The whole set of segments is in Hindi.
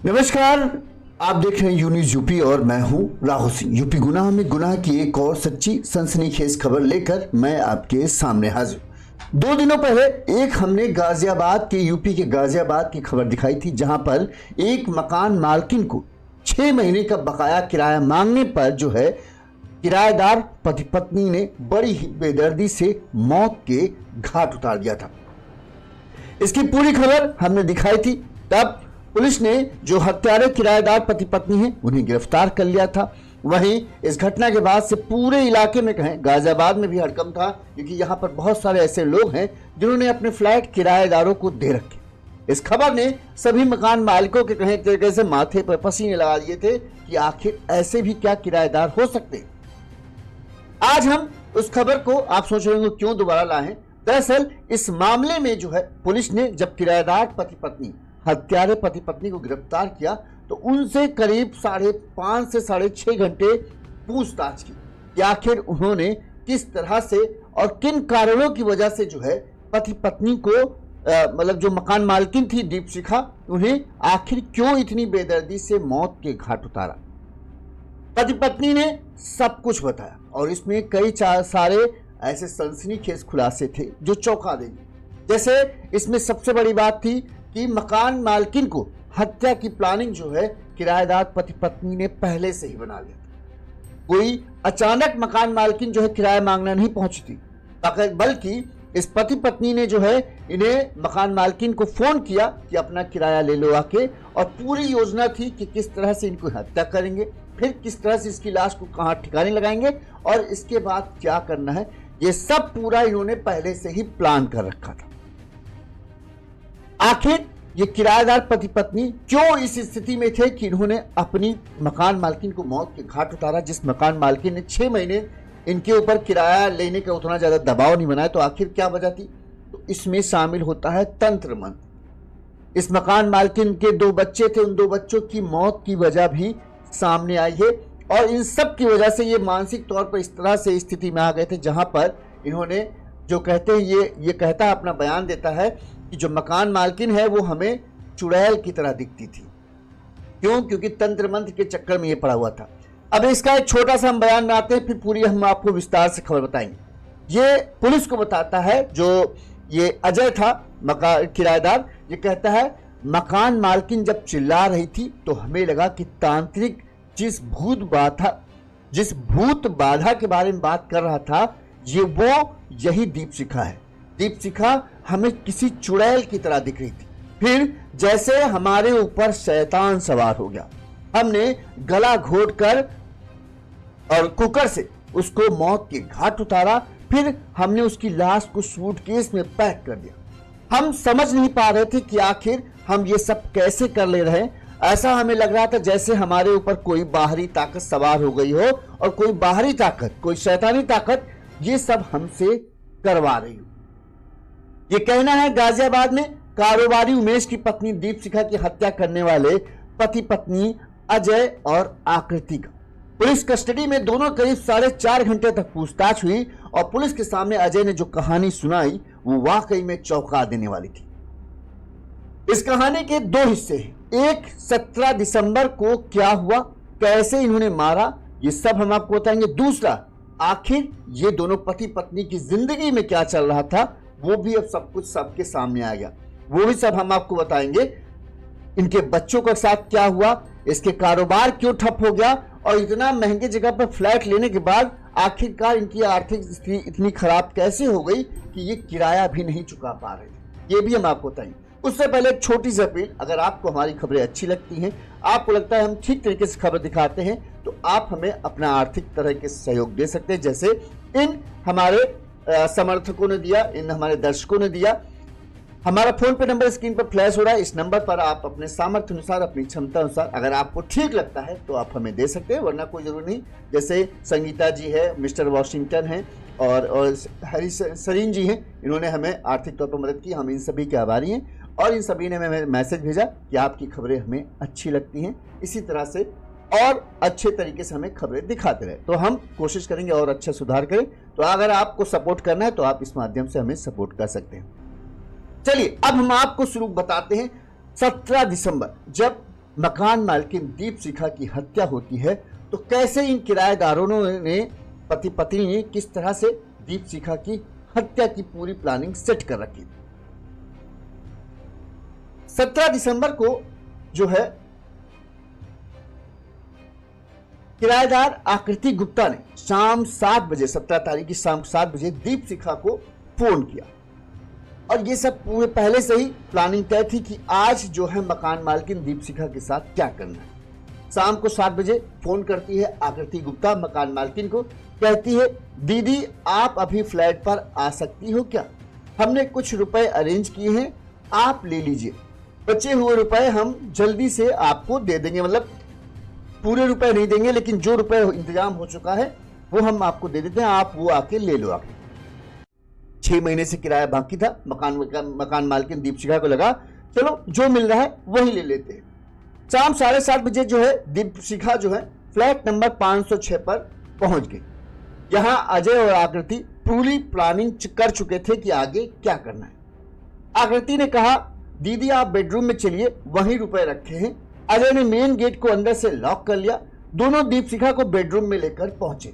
नमस्कार। आप देख रहे हैं यूनिज यूपी और मैं हूं राहुल सिंह। यूपी गुनाह में गुनाह की एक और सच्ची सनसनीखेज खबर लेकर मैं आपके सामने हाजिर। 2 दिनों पहले एक हमने गाजियाबाद के यूपी के गाजियाबाद की खबर दिखाई थी, जहां पर एक मकान मालकिन को 6 महीने का बकाया किराया मांगने पर जो है किराएदार पति पत्नी ने बड़ी ही बेदर्दी से मौत के घाट उतार दिया था। इसकी पूरी खबर हमने दिखाई थी। तब पुलिस ने जो हत्यारे किराएदार पति पत्नी हैं उन्हें गिरफ्तार कर लिया था। वहीं इस घटना के बाद से पूरे इलाके में कहें गाजियाबाद में भी हड़कंप था, क्योंकि यहां पर बहुत सारे ऐसे लोग हैं जिन्होंने अपने फ्लैट किराएदारों को दे रखे। इस खबर ने सभी मकान मालिकों के कहें तरीके से माथे पर पसीने लगा दिए थे कि आखिर ऐसे भी क्या किराएदार हो सकते हैं। आज हम उस खबर को आप सोच रहे होंगे क्यों दोबारा लाए हैं। दरअसल इस मामले में जो है पुलिस ने जब किराएदार पति पत्नी हत्यारे पति पत्नी को गिरफ्तार किया तो उनसे करीब 5.5 से 6.5 घंटे पूछताछ की कि आखिर उन्होंने किस तरह से और किन कारणों की वजह से जो है पति पत्नी को मतलब जो मकान मालकिन थी दीपशिखा, उन्हें आखिर क्यों इतनी बेदर्दी से मौत के घाट उतारा। पति पत्नी ने सब कुछ बताया और इसमें कई सारे ऐसे सनसनीखेज खुलासे थे जो चौंका देंगे। जैसे इसमें सबसे बड़ी बात थी कि मकान मालकिन को हत्या की प्लानिंग जो है किराएदार पति पत्नी ने पहले से ही बना लिया था। कोई अचानक मकान मालकिन जो है किराया मांगना नहीं पहुंची थी, बल्कि इस पति पत्नी ने जो है इन्हें मकान मालकिन को फोन किया कि अपना किराया ले लो आके, और पूरी योजना थी कि किस तरह से इनको हत्या करेंगे, फिर किस तरह से इसकी लाश को कहां ठिकाने लगाएंगे और इसके बाद क्या करना है। ये सब पूरा इन्होंने पहले से ही प्लान कर रखा था। आखिर ये किराएदार पति पत्नी क्यों इस स्थिति में थे कि इन्होंने अपनी मकान मालकिन को मौत के घाट उतारा, जिस मकान मालकिन ने 6 महीने इनके ऊपर किराया लेने का उतना ज्यादा दबाव नहीं बनाया। तो आखिर क्या वजह थी? तो इसमें शामिल होता है तंत्र मंत्र। इस मकान मालकिन के 2 बच्चे थे, उन 2 बच्चों की मौत की वजह भी सामने आई है और इन सब की वजह से ये मानसिक तौर पर इस तरह से स्थिति में आ गए थे, जहां पर इन्होंने जो कहते हैं ये कहता है, अपना बयान देता है कि जो मकान मालकिन है वो हमें चुड़ैल की तरह दिखती थी। क्यों? क्योंकि तंत्र मंत्र के चक्कर में ये पड़ा हुआ था। अब इसका एक छोटा सा हम बयान में आते हैं, फिर पूरी हम आपको विस्तार से खबर बताएंगे। ये पुलिस को बताता है, जो ये अजय था मकान किराएदार, ये कहता है मकान मालकिन जब चिल्ला रही थी तो हमें लगा कि तांत्रिक जिस भूत बाधा के बारे में बात कर रहा था यही दीपशिखा है। दीपशिखा हमें किसी चुड़ैल की तरह दिख रही थी। फिर जैसे हमारे ऊपर शैतान सवार हो गया, हमने गला घोटकर और कुकर से उसको मौत के घाट उतारा। फिर हमने उसकी लाश को सूटकेस में पैक कर दिया। हम समझ नहीं पा रहे थे कि आखिर हम ये सब कैसे कर ले रहे हैं। ऐसा हमें लग रहा था जैसे हमारे ऊपर कोई बाहरी ताकत सवार हो गई हो और कोई बाहरी ताकत, कोई शैतानी ताकत ये सब हमसे करवा रही हो। ये कहना है गाजियाबाद में कारोबारी उमेश की पत्नी दीपशिखा की हत्या करने वाले पति पत्नी अजय और आकृति का। पुलिस कस्टडी में दोनों करीब 4.5 घंटे तक पूछताछ हुई और पुलिस के सामने अजय ने जो कहानी सुनाई वो वाकई में चौंका देने वाली थी। इस कहानी के 2 हिस्से हैं। एक 17 दिसंबर को क्या हुआ, कैसे इन्होंने मारा, ये सब हम आपको बताएंगे। दूसरा, आखिर ये दोनों पति पत्नी की जिंदगी में क्या चल रहा था, वो भी अब सब कुछ सबके सामने आ गया। वो भी सब हम आपको बताएंगे। इनके बच्चों के साथ क्या हुआ, इसके कारोबार क्यों ठप हो गया और इतना महंगे जगह पर फ्लैट लेने के बाद आखिरकार इनकी आर्थिक स्थिति इतनी खराब कैसे हो गई कि ये किराया भी नहीं चुका पा रहे थे, ये भी हम आपको बताएंगे। उससे पहले एक छोटी सी अपील, अगर आपको हमारी खबरें अच्छी लगती हैं, आपको लगता है हम ठीक तरीके से खबर दिखाते हैं, तो आप हमें अपना आर्थिक तरह के सहयोग दे सकते हैं, जैसे इन हमारे समर्थकों ने दिया, इन हमारे दर्शकों ने दिया। हमारा फोन पे नंबर स्क्रीन पर फ्लैश हो रहा है। इस नंबर पर आप अपने सामर्थ्य अनुसार, अपनी क्षमता अनुसार, अगर आपको ठीक लगता है तो आप हमें दे सकते हैं, वरना कोई जरूरी नहीं। जैसे संगीता जी है, मिस्टर वॉशिंगटन हैं और हरी सरीन जी हैं, इन्होंने हमें आर्थिक तौर पर मदद की। हम इन सभी के आभारी हैं और इन सभी ने हमें मैसेज भेजा कि आपकी खबरें हमें अच्छी लगती हैं, इसी तरह से और अच्छे तरीके से हमें खबरें दिखाते रहे। तो हम कोशिश करेंगे और अच्छा सुधार करें। तो अगर आपको सपोर्ट करना है तो आप इस माध्यम से हमें सपोर्ट कर सकते हैं। चलिए अब हम आपको शुरू बताते हैं 17 दिसंबर, जब मकान मालकिन दीपशिखा की हत्या होती है तो कैसे इन किराएदारों ने, पति पत्नी ने किस तरह से दीपशिखा की हत्या की पूरी प्लानिंग सेट कर रखी। 17 दिसंबर को जो है किराएदार आकृति गुप्ता ने शाम 7 बजे 17 तारीख की शाम 7 बजे दीपशिखा को फोन किया और ये सब पूरे पहले से ही प्लानिंग तय थी कि आज जो है मकान मालकिन दीपशिखा के साथ क्या करना है। शाम को 7 बजे फोन करती है आकृति गुप्ता मकान मालकिन को, कहती है दीदी आप अभी फ्लैट पर आ सकती हो क्या, हमने कुछ रुपए अरेंज किए हैं, आप ले लीजिए, बचे हुए रुपए हम जल्दी से आपको दे देंगे, मतलब पूरे रुपए नहीं देंगे लेकिन जो रुपए इंतजाम हो चुका है वो हम आपको दे देते हैं, आप वो आके ले लो आके। 6 महीने से किराया बाकी था। मकान मालकिन दीपशिखा को लगा चलो जो मिल रहा है वही ले लेते हैं। शाम 7:30 बजे जो है दीपशिखा जो है फ्लैट नंबर 506 पर पहुंच गई। यहां अजय और आकृति पूरी प्लानिंग कर चुके थे कि आगे क्या करना है। आकृति ने कहा दीदी आप बेडरूम में चलिए, वहीं रुपए रखे हैं। अजय ने मेन गेट को अंदर से लॉक कर लिया। दोनों दीपशिखा को बेडरूम में लेकर पहुंचे।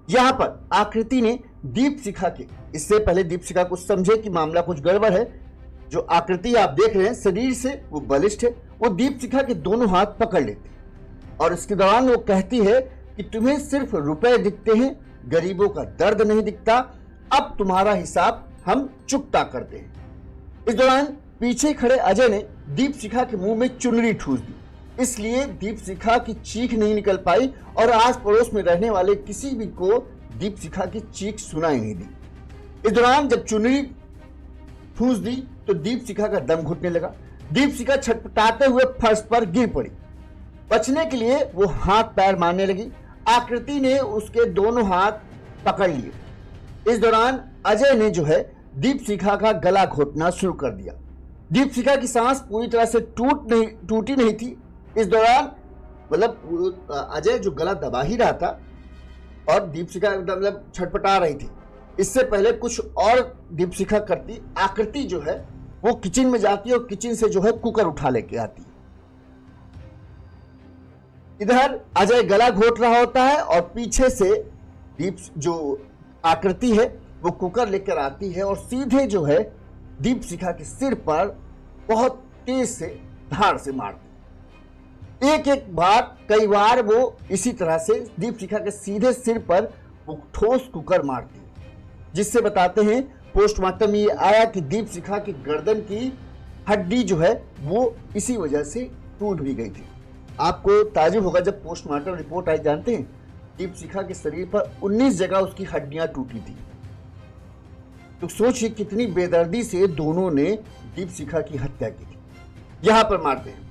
यहां पर आकृति ने दीपशिखा के, इससे पहले दीपशिखा को समझे कि मामला कुछ गड़बड़ है, जो आकृति आप देख रहे हैं शरीर से वो बलिष्ठ है, वो दीपशिखा के दोनों हाथ पकड़ लेती है और इसके दौरान वो कहती है कि तुम्हें सिर्फ रुपए दिखते हैं, गरीबों का दर्द नहीं दिखता, अब तुम्हारा हिसाब हम चुकता करते हैं। इस दौरान पीछे खड़े अजय ने दीपशिखा के मुंह में चुनरी ठूस दी, इसलिए दीपशिखा की चीख नहीं निकल पाई और आस पड़ोस में रहने वाले किसी भी को दीपशिखा की चीख सुनाई नहीं दी। इस दौरान जब चुनरी ठूस दी तो दीपशिखा का दम घुटने लगा। दीपशिखा छटपटाते हुए फर्श पर गिर पड़ी। बचने के लिए वो हाथ पैर मारने लगी। आकृति ने उसके दोनों हाथ पकड़ लिए। इस दौरान अजय ने जो है दीपशिखा का गला घोटना शुरू कर दिया। दीपशिखा की सांस पूरी तरह से टूटी नहीं थी। इस दौरान मतलब अजय जो गला दबा ही रहा था और दीपशिखा मतलब छटपटा रही थी। इससे पहले कुछ और दीपशिखा करती, आकृति जो है वो किचन में जाती है और किचन से जो है कुकर उठा लेके आती है। इधर अजय गला घोट रहा होता है और पीछे से जो आकृति है वो कुकर लेकर आती है और सीधे जो है दीपशिखा के सिर पर बहुत तेज से धार से मारती। एक बार कई बार वो इसी तरह से दीपशिखा के सीधे सिर पर वो ठोस कुकर मारती, जिससे बताते हैं पोस्टमार्टम में ये आया कि दीपशिखा की गर्दन की हड्डी जो है वो इसी वजह से टूट भी गई थी। आपको ताजुब होगा जब पोस्टमार्टम रिपोर्ट आई, जानते हैं दीपशिखा के शरीर पर 19 जगह उसकी हड्डियां टूटी थी। तो सोचिए कितनी बेदर्दी से दोनों ने दीपशिखा की हत्या की थी। यहां पर मारते हैं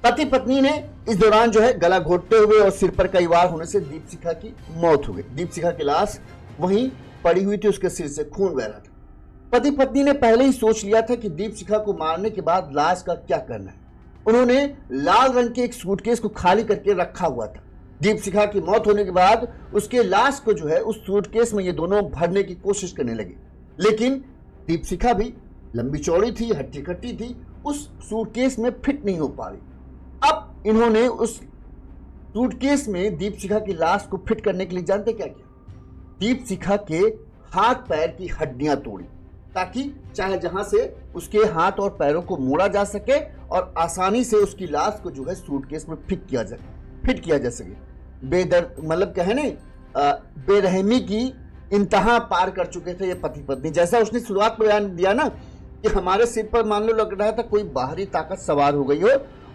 पति पत्नी ने इस दौरान जो है गला घोटते हुए और सिर पर कई वार होने से दीपशिखा की मौत हो गई। दीपशिखा की लाश वहीं पड़ी हुई थी, उसके सिर से खून बह रहा था। पति पत्नी ने पहले ही सोच लिया था कि दीपशिखा को मारने के बाद लाश का क्या करना है। उन्होंने लाल रंग के एक सूटकेस को खाली करके रखा हुआ था। दीपशिखा की मौत होने के बाद उसके लाश को जो है उस सूटकेस में ये दोनों भरने की कोशिश करने लगे, लेकिन दीपशिखा भी लंबी चौड़ी थी, हट्टी कट्टी थी, उस सूटकेस में फिट नहीं हो पा रही। अब इन्होंने उस सूटकेस में दीपशिखा की लाश को फिट करने के लिए जानते क्या किया? दीपशिखा के हाथ पैर की हड्डियां तोड़ी, ताकि चाहे जहां से उसके हाथ और पैरों को मोड़ा जा सके और आसानी से उसकी लाश को जो है सूटकेस में फिट किया जा सके। बेदर्द मतलब कहने बेरहमी की इंतहा पार कर चुके थे ये पति पत्नी। जैसा उसने शुरुआत में बयान दिया ना कि हमारे सिर पर मान लो लग रहा था कोई बाहरी ताकत सवार हो गई हो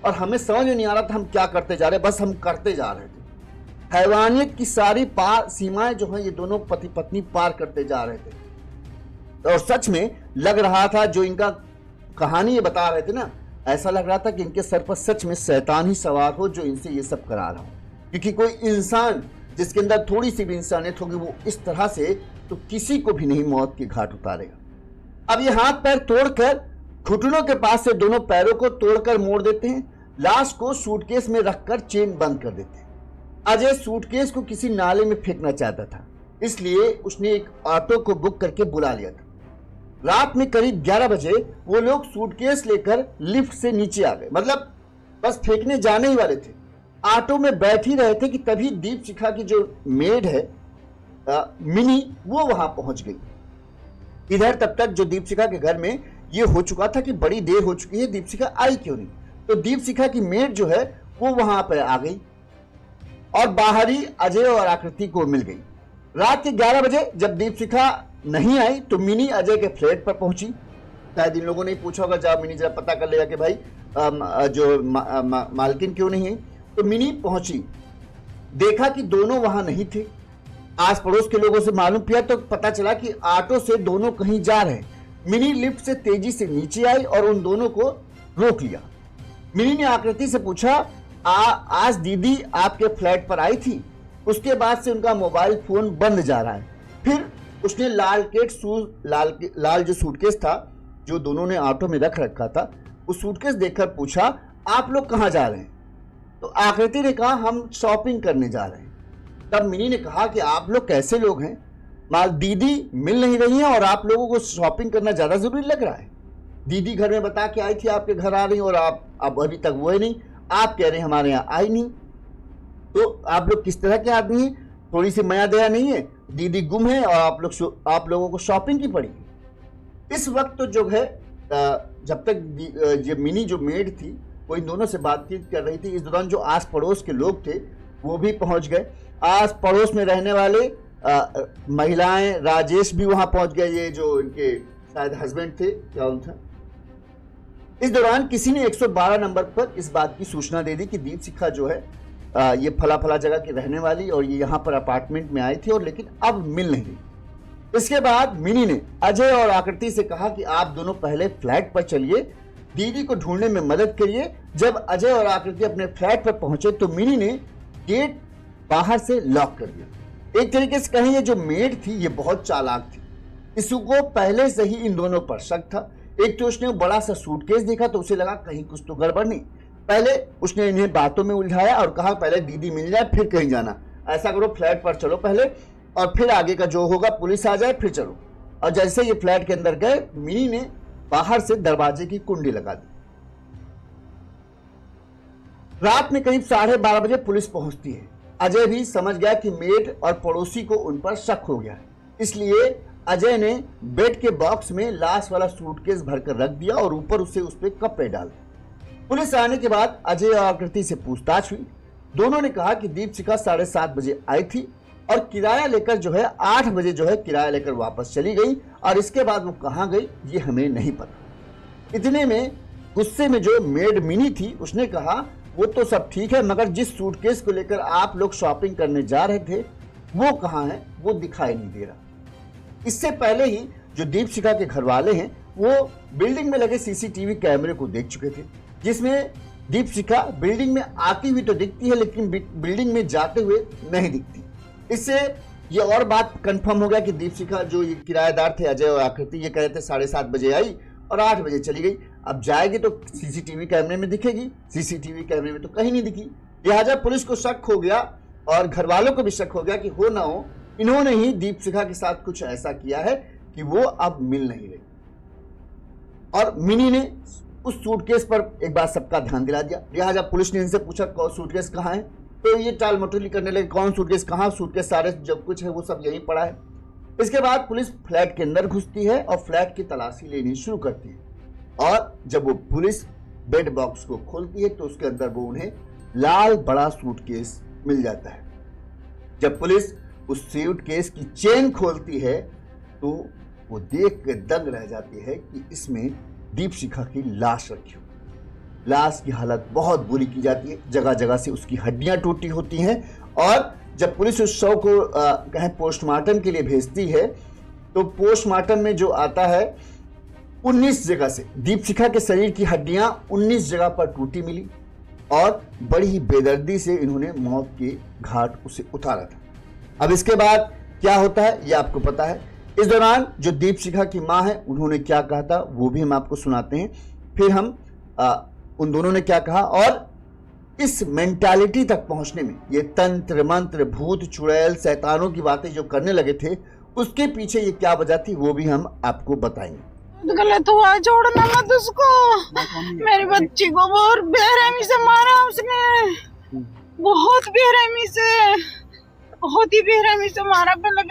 और हमें समझ में नहीं आ रहा था हम क्या करते जा रहे, बस हम करते जा रहे थे। हैवानियत की सारी सीमाएं जो है ये दोनों पति पत्नी पार करते जा रहे थे और सच में लग रहा था, जो इनका कहानी ये बता रहे थे ना, ऐसा लग रहा था कि इनके सर पर सच में शैतान ही सवार हो जो इनसे ये सब करा रहा हो। क्योंकि कोई इंसान जिसके अंदर थोड़ी सी भी इंसानियत होगी वो इस तरह से तो किसी को भी नहीं मौत के घाट उतारेगा। अब ये हाथ पैर तोड़कर घुटनों के पास से दोनों पैरों को तोड़कर मोड़ देते हैं। लाश को सूटकेस में रखकर चेन बंद कर देते हैं। अजय सूटकेस को किसी नाले में फेंकना चाहता था, इसलिए उसने एक ऑटो को बुक करके बुला लिया था। रात में करीब 11 बजे वो लोग सूटकेस लेकर लिफ्ट से नीचे आ गए, मतलब बस फेंकने जाने ही वाले थे। ऑटो में बैठ ही रहे थे कि तभी दीपशिखा की जो मेड है मिनी, वो वहां पहुंच गई। इधर तब तक जो दीपशिखा के घर में ये हो चुका था कि बड़ी देर हो चुकी है, दीपशिखा आई क्यों नहीं। तो दीपशिखा की मेड जो है वो वहां पर आ गई और बाहर ही अजय और आकृति को मिल गई। रात के 11 बजे जब दीपशिखा नहीं आई तो मिनी अजय के फ्लैट पर पहुंची। शायद इन लोगों ने पूछा होगा, जा मिनी जरा पता कर लेगा कि भाई जो मालकिन क्यों नहीं है। तो मिनी पहुंची, देखा कि दोनों वहां नहीं थे। आस पड़ोस के लोगों से मालूम किया तो पता चला कि ऑटो से दोनों कहीं जा रहे हैं। मिनी लिफ्ट से तेजी से नीचे आई और उन दोनों को रोक लिया। मिनी ने आकृति से पूछा, आज दीदी आपके फ्लैट पर आई थी, उसके बाद से उनका मोबाइल फोन बंद जा रहा है। फिर उसने लाल जो सूटकेस था जो दोनों ने ऑटो में रख रखा था, उस सूटकेस देखकर पूछा, आप लोग कहां जा रहे हैं। तो आकृति ने कहा, हम शॉपिंग करने जा रहे हैं। तब मिनी ने कहा कि आप लोग कैसे लोग हैं, दीदी मिल नहीं रही हैं और आप लोगों को शॉपिंग करना ज्यादा जरूरी लग रहा है। दीदी घर में बता के आई थी आपके घर आ रही और आप अब अभी तक वो है नहीं, आप कह रहे हैं हमारे यहाँ आई नहीं। तो आप लोग किस तरह के आदमी हैं, थोड़ी सी माया दया नहीं है। दीदी गुम है और आप लोगों को शॉपिंग की पड़ी। इस वक्त तो जो है जब तक ये मिनी जो मेड थी वो इन दोनों से बातचीत कर रही थी, इस दौरान जो आस पड़ोस के लोग थे वो भी पहुंच गए। आस पड़ोस में रहने वाले महिलाएं, राजेश भी वहां पहुंच गए, ये जो इनके शायद हस्बैंड थे, क्या उनका। इस दौरान किसी ने 112 नंबर पर इस बात की सूचना दे दी कि दीपशिखा जो है ये फला फला जगह की रहने वाली और ये यहाँ पर अपार्टमेंट में आई थी और लेकिन अब मिल नहीं रही। इसके बाद मिनी ने अजय और आकृति से कहा कि आप दोनों पहले फ्लैट पर चलिए, दीदी को ढूंढने में मदद करिए। जब अजय और आकृति अपने फ्लैट पर पहुंचे तो मिनी ने गेट बाहर से लॉक कर दिया। एक तरीके से कहें ये जो मेड थी ये बहुत चालाक थी, इसको पहले से ही इन दोनों पर शक था। एक तो उसने बड़ा सा सूटकेस देखा तो उसे लगा कहीं कुछ तो गड़बड़ नहीं। पहले उसने इन्हें बातों में उलझाया और कहा पहले दीदी मिल जाए फिर कहीं जाना, ऐसा करो फ्लैट पर चलो पहले और फिर आगे का जो होगा पुलिस आ जाए फिर चलो। और जैसे ये फ्लैट के अंदर गए, मिनी ने बाहर से दरवाजे की कुंडी लगा दी। रात में करीब 12:30 बजे पुलिस पहुंचती है। अजय भी समझ गया कि मेड और पड़ोसी को उन पर शक हो गया है, इसलिए अजय ने बेड के बॉक्स में लाश वाला सूटकेस भरकर रख दिया और ऊपर उस पर कपड़े डाल। पुलिस आने के बाद अजय और आकृति से पूछताछ हुई। दोनों ने कहा कि दीपशिखा 7:30 बजे आई थी और किराया लेकर जो है 8 बजे जो है किराया लेकर वापस चली गई और इसके बाद वो कहां गई ये हमें नहीं पता। इतने में गुस्से में जो मेड मिनी थी उसने कहा, वो तो सब ठीक है मगर जिस सूटकेस को लेकर आप लोग शॉपिंग करने जा रहे थे वो कहां है, वो दिखाई नहीं दे रहा। इससे पहले ही जो दीपशिखा के घर वाले हैं वो बिल्डिंग में लगे सीसीटीवी कैमरे को देख चुके थे, जिसमें दीपशिखा बिल्डिंग में आती हुई तो दिखती है लेकिन बिल्डिंग में जाते हुए नहीं दिखती। इससे ये और बात कंफर्म हो गया कि दीपशिखा जो ये किराएदार थे अजय और आकृति, ये कह रहे थे 7:30 बजे आई और 8 बजे चली गई। अब जाएगी तो सीसीटीवी कैमरे में दिखेगी, सीसीटीवी कैमरे में तो कहीं नहीं दिखी। लिहाजा पुलिस को शक हो गया और घर वालों को भी शक हो गया कि हो ना हो इन्होंने ही दीपशिखा के साथ कुछ ऐसा किया है कि वो अब मिल नहीं रही। और मिनी ने उस सूटकेस पर एक बार सबका ध्यान दिला दिया। लिहाजा पुलिस ने इनसे पूछा कौन सूटकेस कहाँ है, तो ये टाल मटोली करने लगे, कौन सूटकेस कहाँ, सूटकेस सारे जब कुछ है वो सब यहीं पड़ा है। इसके बाद पुलिस फ्लैट के अंदर घुसती है और फ्लैट की तलाशी लेनी शुरू करती है और जब वो पुलिस बेड बॉक्स को खोलती है तो उसके अंदर वो उन्हें लाल बड़ा सूटकेस मिल जाता है। जब पुलिस उस सूटकेस की चेन खोलती है तो वो देख के दंग रह जाती है कि इसमें दीपशिखा की लाश रखी हो। लाश की हालत बहुत बुरी की जाती है, जगह जगह से उसकी हड्डियां टूटी होती हैं और जब पुलिस उस शव को कहीं पोस्टमार्टम के लिए भेजती है तो पोस्टमार्टम में जो आता है 19 जगह से दीपशिखा के शरीर की हड्डियां 19 जगह पर टूटी मिली और बड़ी ही बेदर्दी से इन्होंने मौत के घाट उसे उतारा था। अब इसके बाद क्या होता है ये आपको पता है। इस दौरान जो दीपशिखा की मां है उन्होंने क्या कहा था वो भी हम आपको सुनाते हैं, फिर हम उन दोनों ने क्या कहा और इस मेंटालिटी तक पहुंचने में ये तंत्र मंत्र भूत चुड़ैल शैतानों की बातें जो करने लगे थे उसके पीछे ये क्या वजह थी वो भी हम आपको बताएंगे। गलत हुआ, छोड़ना मत उसको। मेरी बच्ची को बहुत बेरहमी से मारा उसने, बहुत बेरहमी से, बहुत ही बेरहमी से मारा। पहले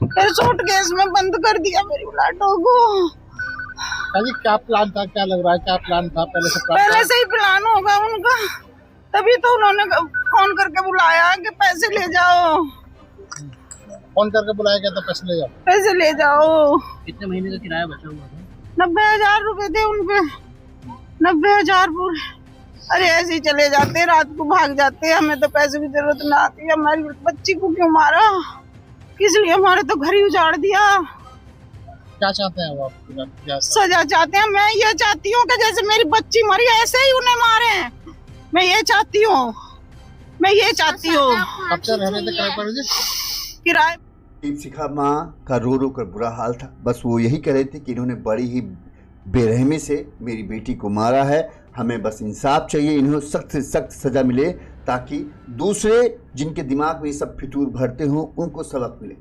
फिर सूटकेस में बंद कर दिया मेरी लाटों को। क्या प्लान था, क्या लग रहा है, क्या प्लान था? पहले से ही प्लान होगा उनका, तभी तो उन्होंने फोन करके बुलाया कि पैसे ले जाओ। फोन करके बुलाया गया था, पैसे ले जाओ, पैसे ले जाओ। कितने महीने का किराया बचा हुआ था? 90,000 रुपए थे उनपे, 90,000 पूरे। अरे ऐसे ही चले जाते, रात को भाग जाते, हमें तो पैसे की जरूरत ना आती। हमारी बच्ची को क्यों मारा, किस लिए? हमारे तो घर ही उजाड़ दिया। क्या चाहते हैं वो आप? क्या सजा चाहते हैं? मैं ये चाहती हूँ कि जैसे मेरी बच्ची मरी ऐसे ही उन्हें मारे। मैं ये चाहती हूँ, मैं ये चाहती हूँ। कब से रहने थे किराए पर? किराए। दीपशिखा माँ का रो रो कर बुरा हाल था। बस वो यही कह रहे थे कि इन्होंने बड़ी ही बेरहमी से मेरी बेटी को मारा है, हमें बस इंसाफ चाहिए, इन्हें सख्त से सख्त सजा मिले ताकि दूसरे जिनके दिमाग में ये सब फितूर भरते हों उनको सबक मिले।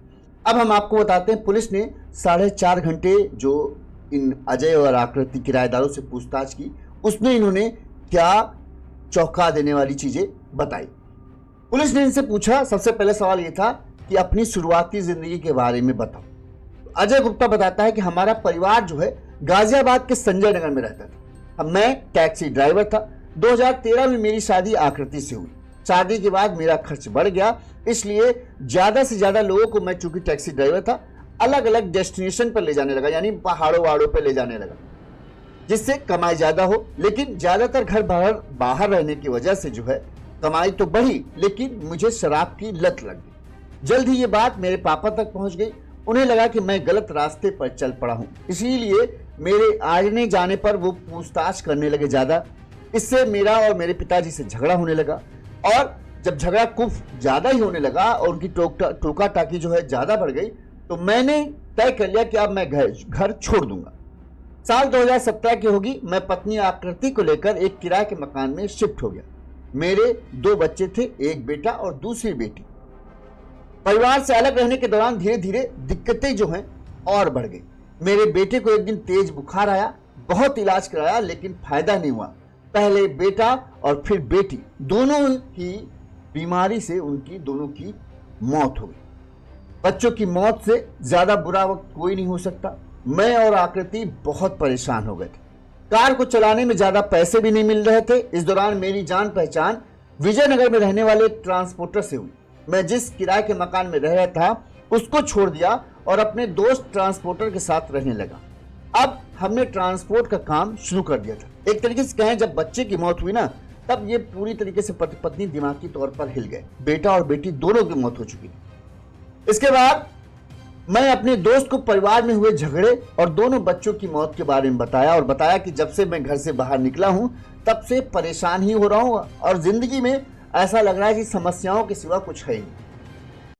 अब हम आपको बताते हैं, पुलिस ने 4.5 घंटे जो इन अजय और आकृति किराएदारों से पूछताछ की, उसमें इन्होंने क्या चौंका देने वाली चीजें बताई। पुलिस ने इनसे पूछा, सबसे पहले सवाल ये था कि अपनी शुरुआती जिंदगी के बारे में बताओ। अजय गुप्ता बताता है कि हमारा परिवार जो है गाजियाबाद के संजय नगर में रहता था। अब मैं टैक्सी ड्राइवर था। 2013 में मेरी शादी आकृति से हुई। शादी के बाद मेरा खर्च बढ़ गया, इसलिए ज्यादा से ज्यादा लोगों को मैं चूंकि टैक्सी ड्राइवर था अलग अलग डेस्टिनेशन पर ले जाने लगा, यानी पहाड़ों वहाड़ों पर ले जाने लगा जिससे कमाई ज्यादा हो। लेकिन ज्यादातर घर बाहर रहने की वजह से जो है कमाई तो बढ़ी, लेकिन मुझे शराब की लत लग गई। जल्द ही ये बात मेरे पापा तक पहुंच गई। उन्हें लगा कि मैं गलत रास्ते पर चल पड़ा हूं, इसीलिए मेरे आने जाने पर वो पूछताछ करने लगे ज्यादा। इससे मेरा और मेरे पिताजी से झगड़ा होने लगा, और जब झगड़ा कुछ ज्यादा ही होने लगा और उनकी टोका टाकी जो है ज्यादा बढ़ गई, तो मैंने तय कर लिया कि अब मैं घर छोड़ दूंगा। साल 2017 की होगी, मैं पत्नी आकृति को लेकर एक किराए के मकान में शिफ्ट हो गया। मेरे 2 बच्चे थे, एक बेटा और दूसरी बेटी। परिवार से अलग रहने के दौरान धीरे धीरे दिक्कतें जो हैं और बढ़ गई। मेरे बेटे को एक दिन तेज बुखार आया, बहुत इलाज कराया लेकिन फायदा नहीं हुआ। पहले बेटा और फिर बेटी दोनों की बीमारी से उनकी दोनों की मौत हो गई। बच्चों की मौत से ज्यादा बुरा वक्त कोई नहीं हो सकता। मैं और आकृति बहुत परेशान हो गए थे। कार को चलाने में ज्यादा पैसे भी नहीं मिल रहे थे। इस दौरान मेरी जान पहचान विजयनगर में रहने वाले ट्रांसपोर्टर से हुई। मैं जिस किराए के मकान में रह रहा था उसको छोड़ दिया और अपने दोस्त ट्रांसपोर्टर के साथ रहने लगा। अब हमने ट्रांसपोर्ट का काम शुरू कर दिया था। एक तरीके से कहें, जब बच्चे की मौत हुई ना, तब ये पूरी तरीके से पति पत्नी दिमागी तौर पर हिल गए। बेटा और बेटी दोनों की मौत हो चुकी थी। इसके बाद मैं अपने दोस्त को परिवार में हुए झगड़े और दोनों बच्चों की मौत के बारे में बताया, और बताया कि जब से मैं घर से बाहर निकला हूं तब से परेशान ही हो रहा हूं और जिंदगी में ऐसा लग रहा है कि समस्याओं के सिवा कुछ है ही नहीं।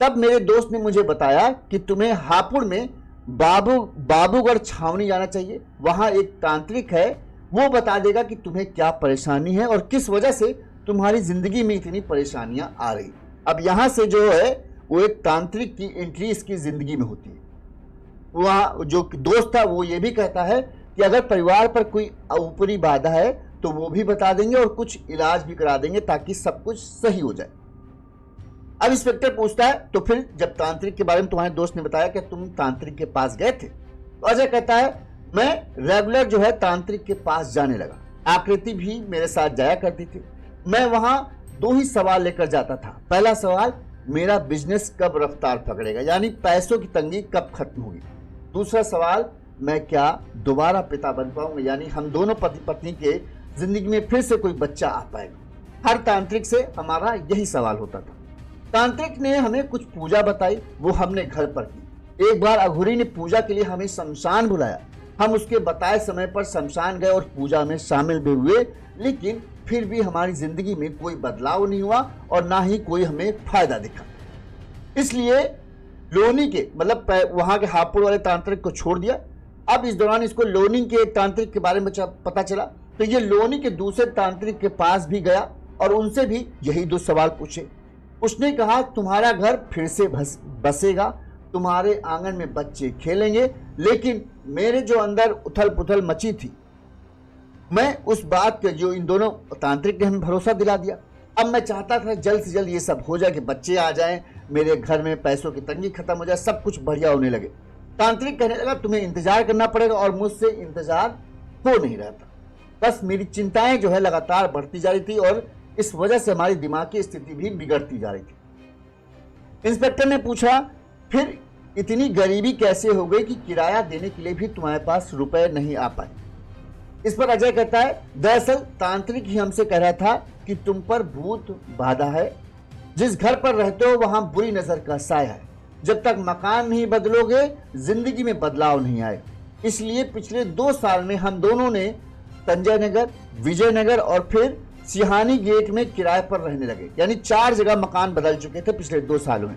तब मेरे दोस्त ने मुझे बताया कि तुम्हें हापुड़ में बाबूगढ़ छावनी जाना चाहिए। वहां एक तांत्रिक है, वो बता देगा कि तुम्हें क्या परेशानी है और किस वजह से तुम्हारी जिंदगी में इतनी परेशानियां आ रही। अब यहां से जो है वो एक तांत्रिक की एंट्री इसकी जिंदगी में होती है। वहां जो दोस्त था वो ये भी कहता है कि अगर परिवार पर कोई ऊपरी बाधा है तो वो भी बता देंगे और कुछ इलाज भी करा देंगे ताकि सब कुछ सही हो जाए। अब इंस्पेक्टर पूछता है, तो फिर जब तांत्रिक के बारे में तुम्हारे दोस्त ने बताया कि तुम तांत्रिक के पास गए थे? तो अजय कहता है, मैं रेगुलर जो है तांत्रिक के पास जाने लगा। आकृति भी मेरे साथ जाया करती थी। मैं वहां 2 ही सवाल लेकर जाता था। पहला सवाल, मेरा बिजनेस कब रफ्तार पकड़ेगा, यानी पैसों की तंगी कब खत्म होगी। दूसरा सवाल, मैं क्या दोबारा पिता बन पाऊंगा, यानी हम दोनों पति पत्नी के जिंदगी में फिर से कोई बच्चा आ पाएगा। हर तांत्रिक से हमारा यही सवाल होता था। तांत्रिक ने हमें कुछ पूजा बताई, वो हमने घर पर की। एक बार अघोरी ने पूजा के लिए हमें शमशान बुलाया। हम उसके बताए समय पर शमशान गए और पूजा में शामिल भी हुए, लेकिन फिर भी हमारी जिंदगी में कोई बदलाव नहीं हुआ और ना ही कोई हमें फायदा दिखा। इसलिए लोनी के मतलब वहां के हापुड़ वाले तांत्रिक को छोड़ दिया। अब इस दौरान इसको लोनी के तांत्रिक के बारे में पता चला, तो ये लोनी के दूसरे तांत्रिक के पास भी गया और उनसे भी यही 2 सवाल पूछे। उसने कहा तुम्हारा घर फिर से बसेगा, तुम्हारे आंगन में बच्चे खेलेंगे, लेकिन मेरे जो अंदर उथल पुथल मची थी, मैं उस बात के जो इन दोनों तांत्रिक ने हमें भरोसा दिला दिया। अब मैं चाहता था जल्द से जल्द ये सब हो जाए कि बच्चे आ जाएं, मेरे घर में पैसों की तंगी खत्म हो जाए, सब कुछ बढ़िया होने लगे। तांत्रिक कहने लगा तुम्हें इंतजार करना पड़ेगा, और मुझसे इंतजार हो नहीं रहा था। बस मेरी चिंताएं जो है लगातार बढ़ती जा रही थी और इस वजह से हमारी दिमाग की स्थिति भी बिगड़ती जा रही थी। इंस्पेक्टर ने पूछा फिर इतनी गरीबी कैसे हो गई कि किराया देने के लिए भी तुम्हारे पास रुपए नहीं आ पाए। इस पर अजय कहता है दरअसल तांत्रिक ही हमसे कह रहा था कि तुम पर भूत बाधा है, जिस घर पर रहते हो वहां बुरी नजर का साया है, जब तक मकान नहीं बदलोगे जिंदगी में बदलाव नहीं आए। इसलिए पिछले 2 साल में हम दोनों ने संजय नगर, विजयनगर और फिर सिहानी गेट में किराए पर रहने लगे। यानी 4 जगह मकान बदल चुके थे पिछले 2 सालों में,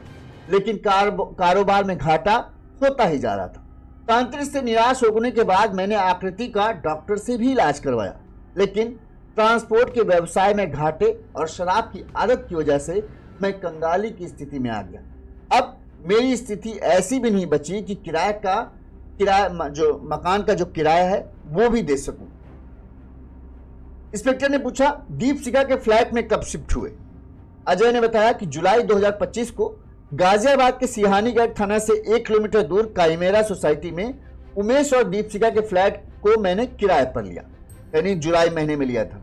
लेकिन कारोबार में घाटा होता ही जा रहा था। तांत्रिक से निराश होने के बाद मैंने आकृति का डॉक्टर से भी इलाज करवाया, लेकिन ट्रांसपोर्ट के व्यवसाय में घाटे और शराब की आदत की वजह से मैं कंगाली की स्थिति में आ गया। अब मेरी स्थिति ऐसी भी नहीं बची कि किराया जो मकान का जो किराया है वो भी दे सकूं। इंस्पेक्टर ने पूछा दीपशिखा के फ्लैट में कब शिफ्ट हुए। अजय ने बताया कि जुलाई 2025 को गाजियाबाद के सिहानीगढ़ थाना से 1 किलोमीटर दूर काइमेरा सोसाइटी में उमेश और दीपशिखा के फ्लैट को मैंने किराए पर लिया, यानी जुलाई महीने में लिया था।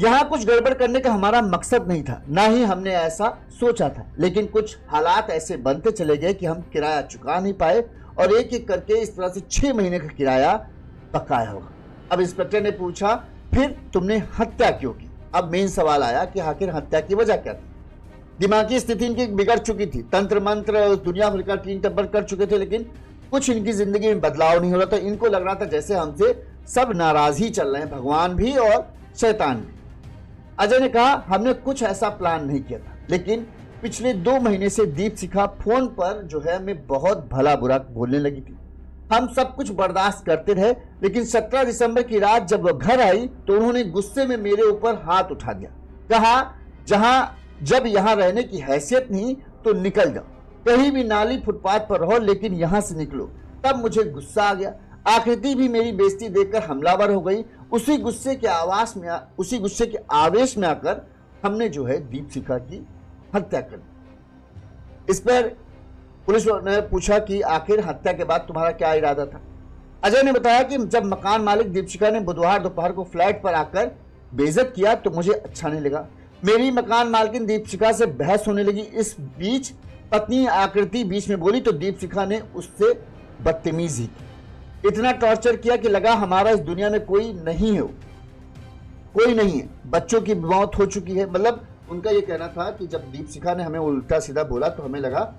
यहां कुछ गड़बड़ करने का हमारा मकसद नहीं था, ना ही हमने ऐसा सोचा था, लेकिन कुछ हालात ऐसे बनते चले गए कि हम किराया चुका नहीं पाए और एक एक करके इस तरह से 6 महीने का किराया बकाया होगा। अब इंस्पेक्टर ने पूछा फिर तुमने हत्या क्यों की। अब मेन सवाल आया कि आखिर हत्या की वजह क्या थी। दिमागी स्थिति इनकी बिगड़ चुकी थी, तंत्र मंत्र दुनिया भर का टीन टब्बर कर चुके थे, लेकिन कुछ इनकी जिंदगी में बदलाव नहीं हो रहा था। इनको लग रहा था जैसे हमसे सब नाराज ही चल रहे हैं, भगवान भी और शैतान भी। अजय ने कहा हमने कुछ ऐसा प्लान नहीं किया था, लेकिन पिछले 2 महीने से दीपशिखा फोन पर जो है हमें बहुत भला बुरा बोलने लगी थी। हम सब कुछ बर्दाश्त करते रहे, लेकिन 17 दिसंबर की रात जब वो घर आई तो उन्होंने गुस्से में मेरे ऊपर हाथ उठा दिया। कहा जब यहाँ रहने की हैसियत नहीं तो निकल जाओ, कहीं भी नाली फुटपाथ पर रहो, लेकिन यहाँ से निकलो। तब मुझे गुस्सा आ गया। आकृति भी मेरी बेइज्जती देखकर हमलावर हो गई। उसी गुस्से के आवेश में आकर हमने जो है दीपशिखा की हत्या कर दी। इस पर पुलिस ने पूछा कि आखिर हत्या के बाद तुम्हारा क्या इरादा था। अजय ने बताया कि जब मकान मालिक दीपशिखा ने बुधवार दोपहर को फ्लैट पर आकर बेइज्जत किया तो मुझे अच्छा नहीं लगा। मेरी मकान मालकिन दीपशिखा से बहस होने लगी। इस बीच पत्नी आकृति बीच में बोली तो दीपशिखा ने उससे बदतमीजी की। इतना टॉर्चर किया कि लगा हमारा इस दुनिया में कोई नहीं है। बच्चों की मौत हो चुकी है। मतलब उनका ये कहना था कि जब दीपशिखा ने हमें उल्टा सीधा बोला तो हमें लगा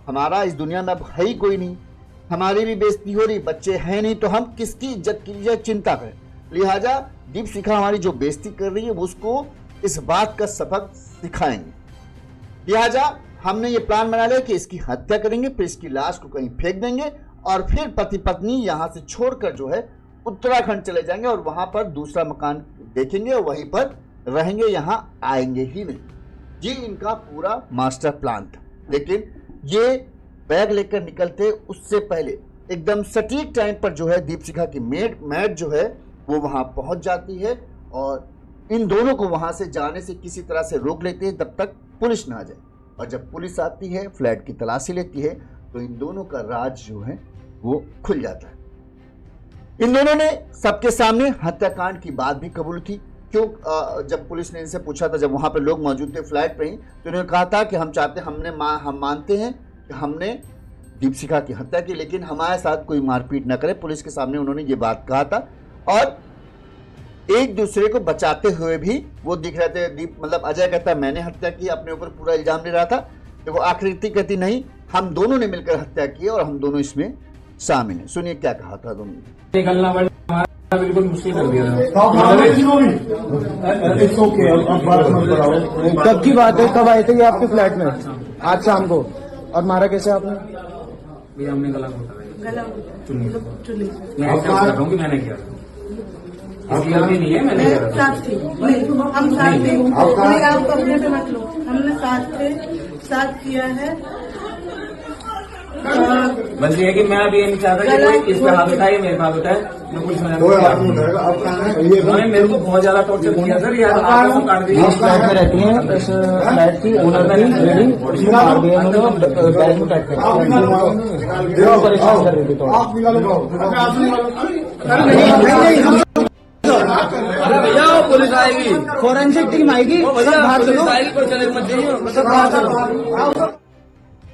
हमारा इस दुनिया में अब है ही कोई नहीं, हमारी भी बेइज्जती हो रही, बच्चे हैं नहीं, तो हम किसकी इज्जत की लिए चिंता करें। लिहाजा दीपशिखा हमारी जो बेइज्जती कर रही है उसको इस बात का सबक सिखाएंगे। लिहाजा हमने ये प्लान बना लिया कि इसकी हत्या करेंगे, फिर इसकी लाश को कहीं फेंक देंगे और फिर पति पत्नी यहाँ से छोड़कर जो है उत्तराखंड चले जाएंगे और वहां पर दूसरा मकान देखेंगे और वहीं पर रहेंगे, यहाँ आएंगे ही नहीं। ये इनका पूरा मास्टर प्लान था। लेकिन ये बैग लेकर निकलते उससे पहले एकदम सटीक टाइम पर जो है दीपशिखा की मेड जो है वो वहां पहुंच जाती है और इन दोनों को वहां से जाने से किसी तरह से रोक लेते हैं तब तक पुलिस ना आ जाए। और जब पुलिस आती है, फ्लैट की तलाशी लेती है, तो इन दोनों का राज जो है वो खुल जाता है। इन दोनों ने सबके सामने हत्याकांड की बात भी कबूल की। क्यों? जब पुलिस ने इनसे पूछा था, जब वहां पर लोग मौजूद थे फ्लैट पे ही, तो उन्होंने कहा था कि हम मानते हैं कि हमने दीपशिखा की हत्या की, लेकिन हमारे साथ कोई मारपीट न करे। पुलिस के सामने उन्होंने ये बात कहा था और एक दूसरे को बचाते हुए भी वो दिख रहे थे। मतलब अजय कहता है मैंने हत्या की, अपने ऊपर पूरा इल्जाम ले रहा था। देखो आकृति कहती नहीं, हम दोनों ने मिलकर हत्या की और हम दोनों इसमें शामिल हैं। सुनिए क्या कहा था दोनों ने। निकलना बिल्कुल मुश्किल कर दिया। कब की बात है, कब आए थे ये आपके फ्लैट में? आज शाम को। और मारा कैसे आपने? भैया हमने गला घोटा, चुन्नी मैं कर रहा हूँ कि मैंने किया। किसी गलती नहीं है, मैंने करा था। साथ थे नहीं, हम साथ थे। नहीं, आप अपने पे मत लो, हमने साथ थे, साथ किया है। बस ये है कि मैं अभी ये नहीं चाहता कि कोई इस पे हाथ उठाए, मेरे हाथ उठाए, मैं कुछ उन्होंने मेरे को बहुत ज्यादा टॉर्चर किया सर। यार आपको काट दिया। फ्लैट में रहती है, इस फ्लैट की ओनर की लेडी, उसको मार दिया उन्होंने, बैग में पैक कर परेशान कर रही थी थोड़ा। अरे भैया पुलिस आएगी, फॉरेंसिक टीम आएगी, सब बाहर चलो, पुलिस आएगी, कोई चले मत जाइए, सब बाहर चलो।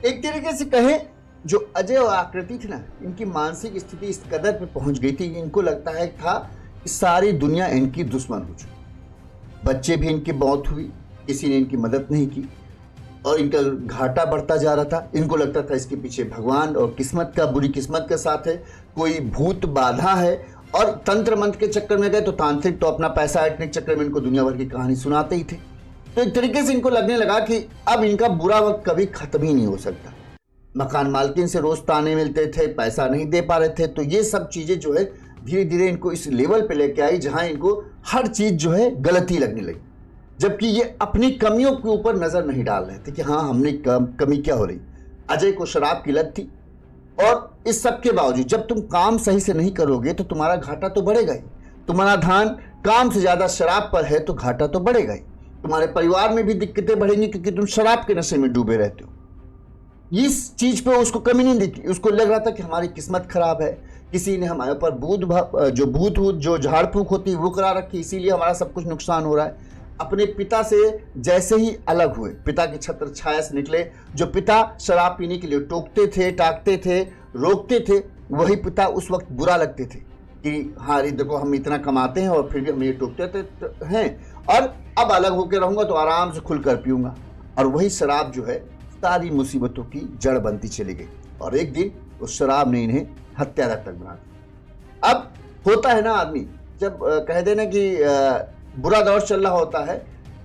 एक तरीके से कहें, जो अजय और आकृति थी ना, इनकी मानसिक स्थिति इस कदर पे पहुंच गई थी कि इनको लगता है था कि सारी दुनिया इनकी दुश्मन हो चुकी। बच्चे भी इनकी मौत हुई, किसी ने इनकी मदद नहीं की और इनका घाटा बढ़ता जा रहा था। इनको लगता था इसके पीछे भगवान और किस्मत का, बुरी किस्मत के साथ है, कोई भूत बाधा है। और तंत्र मंत्र के चक्कर में गए तो तांत्रिक तो अपना पैसा ऐंठने के चक्कर में इनको दुनिया भर की कहानी सुनाते ही थे। तो एक तरीके से इनको लगने लगा कि अब इनका बुरा वक्त कभी खत्म ही नहीं हो सकता। मकान मालकिन से रोज ताने मिलते थे, पैसा नहीं दे पा रहे थे। तो ये सब चीजें जो है धीरे धीरे इनको इस लेवल पे लेके आई जहां इनको हर चीज जो है गलती लगने लगी, जबकि ये अपनी कमियों के ऊपर नजर नहीं डाल रहे थे कि हाँ हमने कमी क्या हो रही। अजय को शराब की लत थी और इस सब के बावजूद जब तुम काम सही से नहीं करोगे तो तुम्हारा घाटा तो बढ़ेगा ही। तुम्हारा ध्यान काम से ज्यादा शराब पर है तो घाटा तो बढ़ेगा ही। तुम्हारे परिवार में भी दिक्कतें बढ़ेंगी क्योंकि तुम शराब के नशे में डूबे रहते हो। इस चीज पे उसको कमी नहीं दिखी। उसको लग रहा था कि हमारी किस्मत खराब है, किसी ने हमारे ऊपर भूत जो झाड़ फूक होती है वो करा रखी, इसीलिए हमारा सब कुछ नुकसान हो रहा है। अपने पिता से जैसे ही अलग हुए, पिता की छत्र छाया से निकले, जो पिता शराब पीने के लिए टोकते थे, टाकते थे, रोकते थे, वही पिता उस वक्त बुरा लगते थे कि हाँ देखो हम इतना कमाते हैं और फिर भी हम ये टोकते हैं, और अब अलग होकर रहूंगा तो आराम से खुलकर पीऊंगा। और वही शराब जो है सारी मुसीबतों की जड़ बनती चली गई और एक दिन उस शराब ने इन्हें हत्या तक बना दिया। अब होता है ना आदमी जब कह देना कि बुरा दौर चल रहा होता है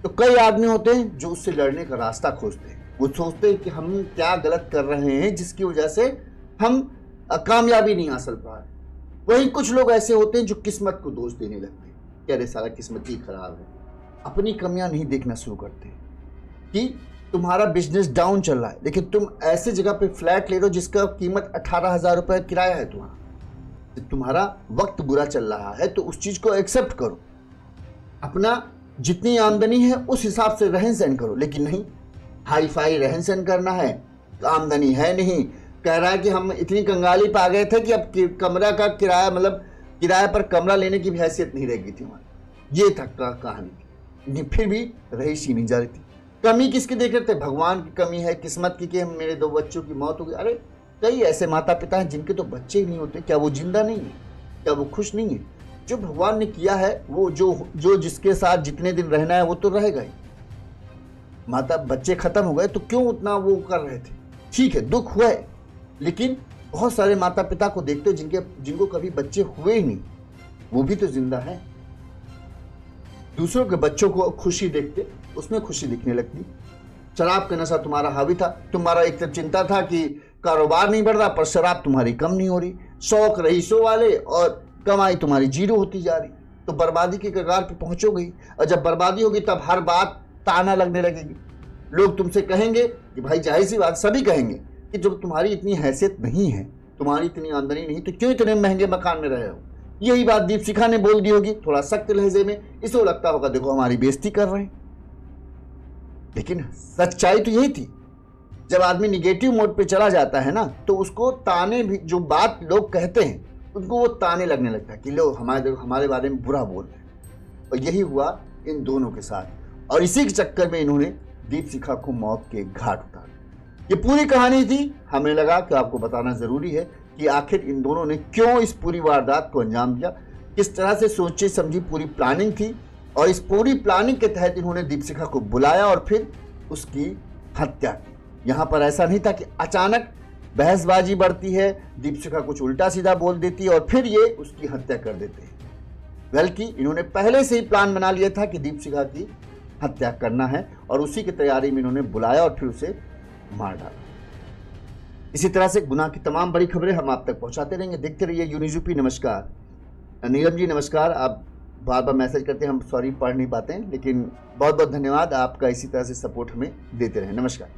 तो कई आदमी होते हैं जो उससे लड़ने का रास्ता खोजते हैं। वो सोचते हैं कि हम क्या गलत कर रहे हैं जिसकी वजह से हम कामयाबी नहीं हासिल पा रहे। वहीं कुछ लोग ऐसे होते हैं जो किस्मत को दोष देने लगते हैं कि अरे सारा किस्मत ही खराब है। अपनी कमियां नहीं देखना शुरू करते कि तुम्हारा बिजनेस डाउन चल रहा है लेकिन तुम ऐसे जगह पे फ्लैट ले रहे हो जिसका कीमत 18,000 रुपये किराया है तुम्हारा। तुम्हारा वक्त बुरा चल रहा है तो उस चीज को एक्सेप्ट करो, अपना जितनी आमदनी है उस हिसाब से रहन सहन करो। लेकिन नहीं, हाई फाई रहन सहन करना है, आमदनी है नहीं, कह रहा है कि हम इतनी कंगाली पा गए थे कि अब कमरा का किराया मतलब किराए पर कमरा लेने की भी हैसियत नहीं रहेगी थी हमारी। ये था कहानी, फिर भी रही सी नहीं जा रही थी। कमी किसकी देख रहे थे? भगवान की कमी है, किस्मत की कि मेरे 2 बच्चों की मौत हो गई। अरे कई ऐसे माता पिता हैं जिनके तो बच्चे ही नहीं होते। क्या वो जिंदा नहीं है? क्या वो खुश नहीं है? जो भगवान ने किया है वो जो जिसके साथ जितने दिन रहना है वो तो रहेगा ही। माता बच्चे खत्म हो गए तो क्यों उतना वो कर रहे थे? ठीक है दुख हुआ है, लेकिन बहुत सारे माता पिता को देखते हो जिनको कभी बच्चे हुए ही नहीं, वो भी तो जिंदा है। दूसरों के बच्चों को खुशी देखते उसमें खुशी दिखने लगती। शराब का नशा तुम्हारा हावी था। तुम्हारा एक तरफ चिंता था कि कारोबार नहीं बढ़ रहा पर शराब तुम्हारी कम नहीं हो रही। शौक रईसों वाले और कमाई तुम्हारी जीरो होती जा रही। तो बर्बादी के कगार पे पहुंचोगी और जब बर्बादी होगी तब हर बात ताना लगने लगेगी। लोग तुमसे कहेंगे कि भाई जाहिर सी बात सभी कहेंगे कि जब तुम्हारी इतनी हैसियत नहीं है, तुम्हारी इतनी आमदनी नहीं, तो क्यों इतने महंगे मकान में रहे हो। यही बात दीपशिखा ने बोल दी होगी थोड़ा सख्त लहजे में। इसको लगता होगा देखो हमारी बेइज्जती कर रहे हैं, लेकिन सच्चाई तो यही थी। जब आदमी निगेटिव मोड पे चला जाता है ना तो उसको ताने भी, जो बात लोग कहते हैं उनको वो ताने लगने लगता है कि लोग हमारे बारे में बुरा बोल रहे हैं। और यही हुआ इन दोनों के साथ और इसी के चक्कर में इन्होंने दीपशिखा को मौत के घाट उतारा। ये पूरी कहानी थी। हमें लगा कि आपको बताना जरूरी है कि आखिर इन दोनों ने क्यों इस पूरी वारदात को अंजाम दिया, किस तरह से सोची समझी पूरी प्लानिंग थी और इस पूरी प्लानिंग के तहत इन्होंने दीपशिखा को बुलाया और फिर उसकी हत्या की। यहाँ पर ऐसा नहीं था कि अचानक बहसबाजी बढ़ती है, दीपशिखा कुछ उल्टा सीधा बोल देती है और फिर ये उसकी हत्या कर देते हैं, बल्कि इन्होंने पहले से ही प्लान बना लिया था कि दीपशिखा की हत्या करना है और उसी की तैयारी में इन्होंने बुलाया और फिर उसे मार डाला। इसी तरह से गुनाह की तमाम बड़ी खबरें हम आप तक पहुंचाते रहेंगे। देखते रहिए यूनिज़ यूपी। नमस्कार। नीलम जी नमस्कार। आप बार बार मैसेज करते हैं, हम सॉरी पढ़ नहीं पाते हैं, लेकिन बहुत बहुत धन्यवाद आपका, इसी तरह से सपोर्ट हमें देते रहें। नमस्कार।